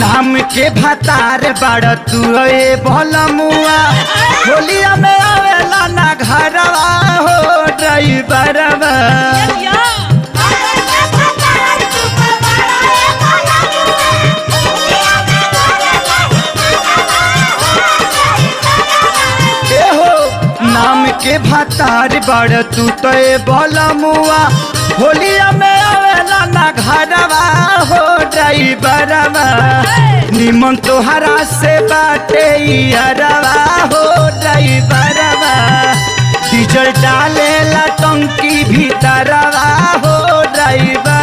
नाम के भतार बड़ तू भलमुआ होलिया में आवेला ना घरवा हो ड्राइवरवा। नाम के भतार बड़ तू भलमुआ होलिया में आवेला ना घरवा हो ड्राइवरवा। निमन तोहरा से बाटे यारवा हो ड्राइवरवा। डीजल डालेला टंकी भीतरवा हो ड्राइवर।